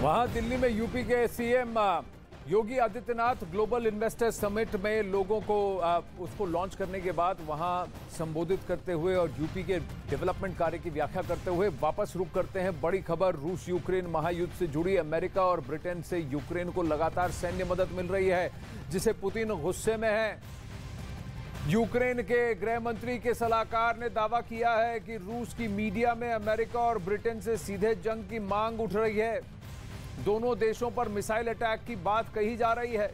वहां दिल्ली में यूपी के CM Yogi Adityanath global investor summit में लोगों को उसको लॉन्च करने के बाद वहां संबोधित करते हुए और यूपी के डेवलपमेंट कार्य की व्याख्या करते हुए वापस रुख करते हैं। बड़ी खबर रूस यूक्रेन महायुद्ध से जुड़ी। अमेरिका और ब्रिटेन से यूक्रेन को लगातार सैन्य मदद मिल रही है, जिसे पुतिन गुस्से में है। यूक्रेन के गृह मंत्री के सलाहकार ने दावा किया है कि रूस की मीडिया में अमेरिका और ब्रिटेन से सीधे जंग की मांग उठ रही है। दोनों देशों पर मिसाइल अटैक की बात कही जा रही है।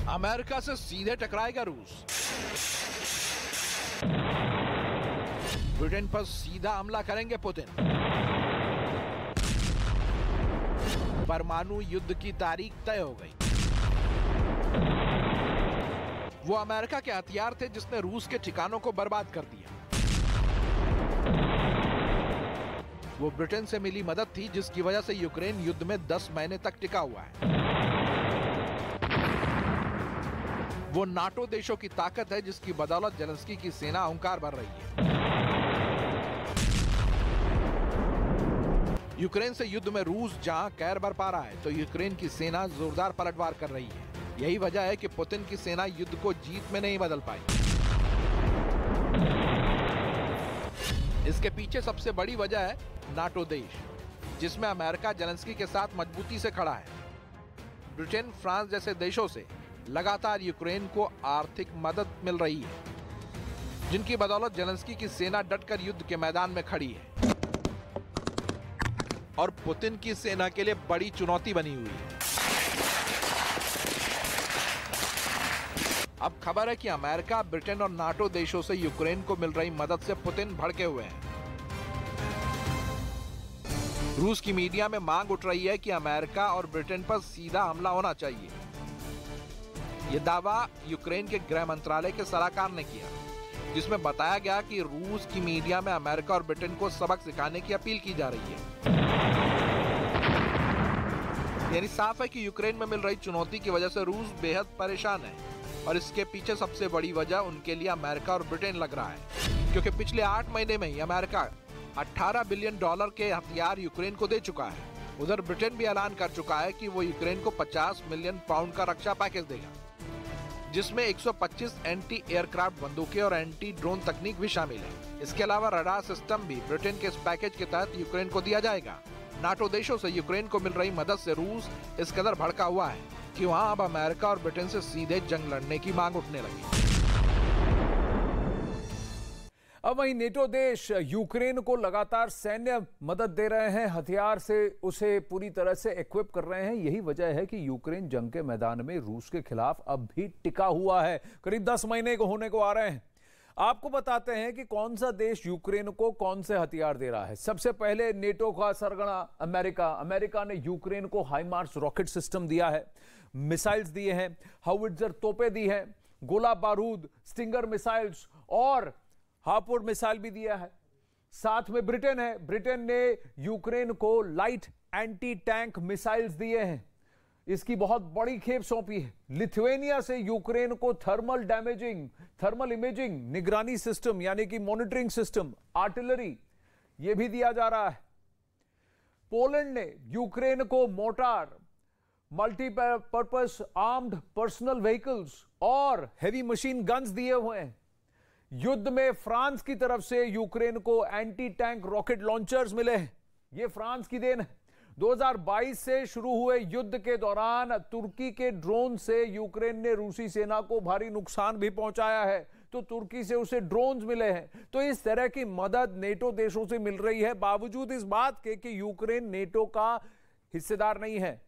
अमेरिका से सीधे टकराएगा रूस। ब्रिटेन पर सीधा हमला करेंगे पुतिन। परमाणु युद्ध की तारीख तय हो गई। वो अमेरिका के हथियार थे जिसने रूस के ठिकानों को बर्बाद कर दिया। वो ब्रिटेन से मिली मदद थी जिसकी वजह से यूक्रेन युद्ध में 10 महीने तक टिका हुआ है। वो नाटो देशों की ताकत है जिसकी बदौलत जेलेंस्की की सेना हुंकार भर रही है। यूक्रेन से युद्ध में रूस जहां कहर बरपा रहा है, तो यूक्रेन की सेना जोरदार पलटवार कर रही है। यही वजह है कि पुतिन की सेना युद्ध को जीत में नहीं बदल पाई। इसके पीछे सबसे बड़ी वजह है नाटो देश, जिसमें अमेरिका जेलेंस्की के साथ मजबूती से खड़ा है। ब्रिटेन, फ्रांस जैसे देशों से लगातार यूक्रेन को आर्थिक मदद मिल रही है, जिनकी बदौलत जेलेंस्की की सेना डटकर युद्ध के मैदान में खड़ी है और पुतिन की सेना के लिए बड़ी चुनौती बनी हुई है। अब खबर है कि अमेरिका, ब्रिटेन और नाटो देशों से यूक्रेन को मिल रही मदद से पुतिन भड़के हुए हैं। रूस की मीडिया में मांग उठ रही है कि अमेरिका और ब्रिटेन पर सीधा हमला होना चाहिए। यह दावा यूक्रेन के गृह मंत्रालय के सलाहकार ने किया, जिसमें बताया गया कि रूस की मीडिया में अमेरिका और ब्रिटेन को सबक सिखाने की अपील की जा रही है। यानी साफ है कि यूक्रेन में मिल रही चुनौती की वजह से रूस बेहद परेशान है और इसके पीछे सबसे बड़ी वजह उनके लिए अमेरिका और ब्रिटेन लग रहा है, क्योंकि पिछले 8 महीने में ही अमेरिका $18 बिलियन के हथियार यूक्रेन को दे चुका है। उधर ब्रिटेन भी ऐलान कर चुका है कि वो यूक्रेन को 50 मिलियन पाउंड का रक्षा पैकेज देगा, जिसमें 125 एंटी एयरक्राफ्ट बंदूकें और एंटी ड्रोन तकनीक भी शामिल है। इसके अलावा रडार सिस्टम भी ब्रिटेन के इस पैकेज के तहत यूक्रेन को दिया जाएगा। नाटो देशों से यूक्रेन को मिल रही मदद से रूस इस कदर भड़का हुआ है कि वहां अब अमेरिका और ब्रिटेन से सीधे जंग लड़ने की मांग उठने लगी। अब वहीं नेटो देश यूक्रेन को लगातार सैन्य मदद दे रहे हैं, हथियार से उसे पूरी तरह से इक्विप कर रहे हैं। यही वजह है कि यूक्रेन जंग के मैदान में रूस के खिलाफ अब भी टिका हुआ है। करीब 10 महीने को होने को आ रहे हैं। आपको बताते हैं कि कौन सा देश यूक्रेन को कौन से हथियार दे रहा है। सबसे पहले नेटो का सरगना अमेरिका ने यूक्रेन को हाइमार्स रॉकेट सिस्टम दिया है, मिसाइल्स दिए हैं, हाउविट्जर तोपें दी हैं, गोला बारूद, स्टिंगर मिसाइल्स और हार्पून मिसाइल भी दिया है। साथ में ब्रिटेन है। ब्रिटेन ने यूक्रेन को लाइट एंटी टैंक मिसाइल्स दिए हैं। इसकी बहुत बड़ी खेप सौंपी है। लिथुएनिया से यूक्रेन को थर्मल इमेजिंग निगरानी सिस्टम यानी कि मॉनिटरिंग सिस्टम, आर्टिलरी, यह भी दिया जा रहा है। पोलैंड ने यूक्रेन को mortar, multipurpose armed personal vehicles और हेवी मशीन गन्स दिए हुए हैं। युद्ध में फ्रांस की तरफ से यूक्रेन को एंटी टैंक रॉकेट लॉन्चर्स मिले हैं। यह फ्रांस की देन है। 2022 से शुरू हुए युद्ध के दौरान तुर्की के ड्रोन से यूक्रेन ने रूसी सेना को भारी नुकसान भी पहुंचाया है, तो तुर्की से उसे ड्रोन्स मिले हैं। तो इस तरह की मदद नेटो देशों से मिल रही है, बावजूद इस बात के कि यूक्रेन नेटो का हिस्सेदार नहीं है।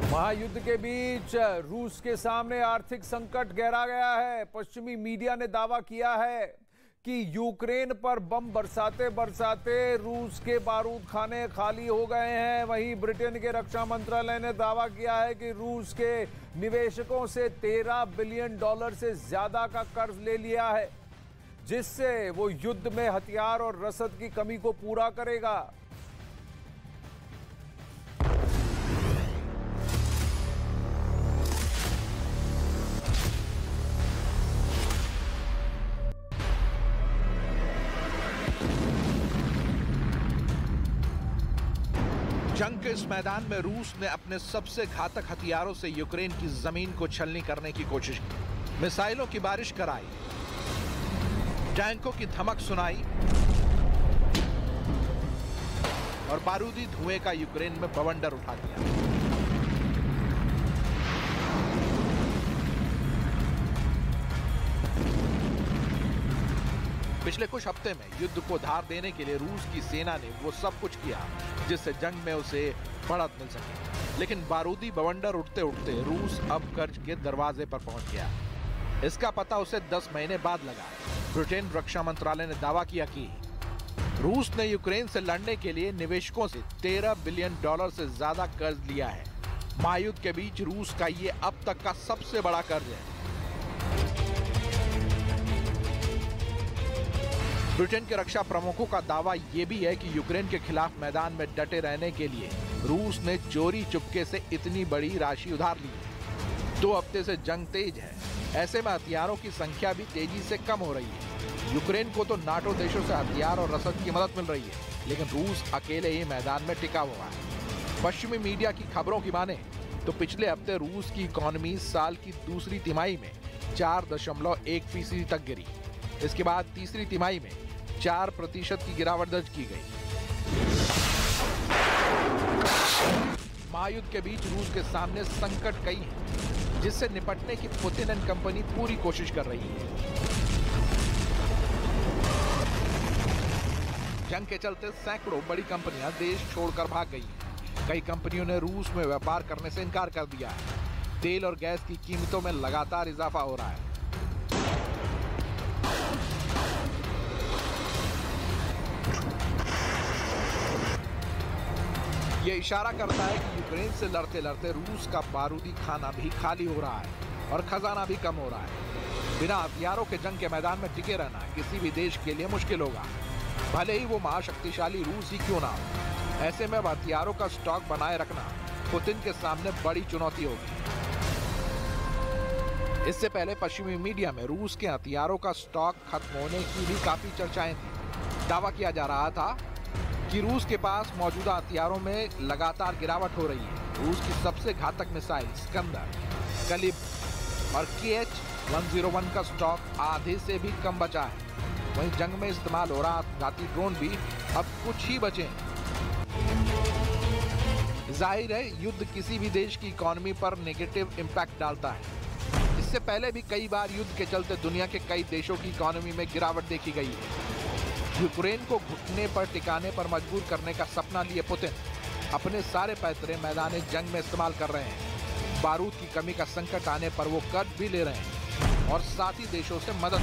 महायुद्ध के बीच रूस के सामने आर्थिक संकट गहरा गया है। पश्चिमी मीडिया ने दावा किया है कि यूक्रेन पर बम बरसाते बरसाते रूस के बारूद खाने खाली हो गए हैं। वहीं ब्रिटेन के रक्षा मंत्रालय ने दावा किया है कि रूस के निवेशकों से $13 बिलियन से ज्यादा का कर्ज ले लिया है, जिससे वो युद्ध में हथियार और रसद की कमी को पूरा करेगा। जंग के इस मैदान में रूस ने अपने सबसे घातक हथियारों से यूक्रेन की जमीन को छलनी करने की कोशिश की। मिसाइलों की बारिश कराई, टैंकों की धमक सुनाई और बारूदी धुएं का यूक्रेन में बवंडर उठा दिया। पिछले कुछ हफ्ते में युद्ध को धार देने के लिए रूस की सेना ने वो सब कुछ किया जिससे जंग में उसे बढ़त मिल सके, लेकिन बारूदी बवंडर उठते उठते रूस अब कर्ज के दरवाजे पर पहुंच गया। इसका पता उसे 10 महीने बाद लगा। ब्रिटेन रक्षा मंत्रालय ने दावा किया कि रूस ने यूक्रेन से लड़ने के लिए निवेशकों से $13 बिलियन से ज्यादा कर्ज लिया है। महायुद्ध के बीच रूस का ये अब तक का सबसे बड़ा कर्ज है। ब्रिटेन के रक्षा प्रमुखों का दावा यह भी है कि यूक्रेन के खिलाफ मैदान में डटे रहने के लिए रूस ने चोरी चुपके से इतनी बड़ी राशि उधार ली है। 2 हफ्ते से जंग तेज है, ऐसे में हथियारों की संख्या भी तेजी से कम हो रही है। यूक्रेन को तो नाटो देशों से हथियार और रसद की मदद मिल रही है, लेकिन रूस अकेले ही मैदान में टिका हुआ है। पश्चिमी मीडिया की खबरों की माने तो पिछले हफ्ते रूस की इकोनॉमी साल की दूसरी तिमाही में 4.1% तक गिरी। इसके बाद तीसरी तिमाही में 4% की गिरावट दर्ज की गई। महायुद्ध के बीच रूस के सामने संकट कई हैं, जिससे निपटने की पुतिन एंड कंपनी पूरी कोशिश कर रही है। जंग के चलते सैकड़ों बड़ी कंपनियां देश छोड़कर भाग गई हैं। कई कंपनियों ने रूस में व्यापार करने से इनकार कर दिया है। तेल और गैस की कीमतों में लगातार इजाफा हो रहा है। ये इशारा करता है कि यूक्रेन से लड़ते लड़ते रूस का बारूदी खाना भी खाली हो रहा है और खजाना भी कम हो रहा है। बिना हथियारों के जंग के मैदान में टिके रहना किसी भी देश के लिए मुश्किल होगा, भले ही वो महाशक्तिशाली रूस ही क्यों ना हो। ऐसे में हथियारों का स्टॉक बनाए रखना पुतिन के सामने बड़ी चुनौती होगी। इससे पहले पश्चिमी मीडिया में रूस के हथियारों का स्टॉक खत्म होने की भी काफी चर्चाएं थी। दावा किया जा रहा था कि रूस के पास मौजूदा हथियारों में लगातार गिरावट हो रही है। रूस की सबसे घातक मिसाइल स्कंदर, कलिब और KH-101 का स्टॉक आधे से भी कम बचा है। वहीं जंग में इस्तेमाल हो रहा आत्मघाती ड्रोन भी अब कुछ ही बचे हैं। जाहिर है युद्ध किसी भी देश की इकोनॉमी पर नेगेटिव इम्पैक्ट डालता है। इससे पहले भी कई बार युद्ध के चलते दुनिया के कई देशों की इकोनॉमी में गिरावट देखी गई है। यूक्रेन को घुटने पर टिकाने पर मजबूर करने का सपना लिए पुतिन अपने सारे पैतरे मैदान जंग में इस्तेमाल कर रहे हैं। बारूद की कमी का संकट आने पर वो कर्ज भी ले रहे हैं और साथी देशों से मदद